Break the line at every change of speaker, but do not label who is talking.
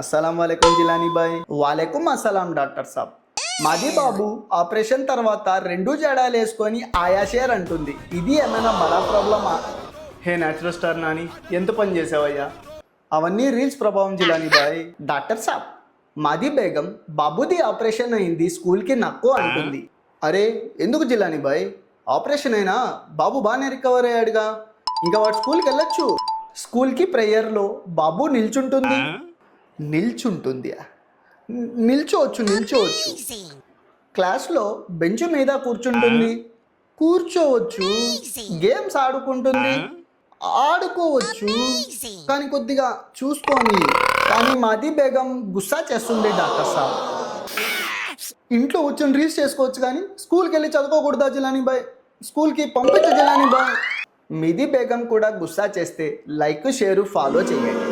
अस्सलाम वालेकुम Jilani bye. వాలేకుమ్ అస్సలాం doctor సాబ్. మాది బాబు ఆపరేషన్ తర్వాత రెండు జడాలు వేసుకొని ఆయాషేర్ అంటుంది. ఇది ఏమైనా బడా ప్రాబ్లమా? హే న్యాచురల్ స్టార్ నాని, ఎంత పని చేసావయ్యా? అవన్నీ రీల్స్ ప్రభావం జిలానీ బాయ్. డాక్టర్ సాబ్, మాది బేగం బాబుది ఆపరేషన్ అయింది, స్కూల్కి నక్కు అంటుంది. అరే ఎందుకు జిలానీ బాయ్? ఆపరేషన్ అయినా బాబు బాగానే రికవర్ అయ్యాడుగా, ఇంకా వాడు స్కూల్కి వెళ్ళొచ్చు. స్కూల్కి ప్రేయర్లో బాబు నిల్చుంటుంది. నిల్చుంటుంది నిల్చోవచ్చు. క్లాస్లో బెంచ్ మీద కూర్చుంటుంది, కూర్చోవచ్చు. గేమ్స్ ఆడుకోవచ్చు, కానీ కొద్దిగా చూసుకొని. కానీ మాది బేగం గుస్సా చేస్తుంది డాక్టర్ సాబ్. ఇంట్లో కూర్చొని రీల్స్ చేసుకోవచ్చు కానీ స్కూల్కి వెళ్ళి చదువుకోకూడదా జిలానీ బాయ్? స్కూల్కి పంపించు జిలానీ బాయ్. మిది బేగం కూడా గుస్సా చేస్తే లైక్ షేరు ఫాలో చేయండి.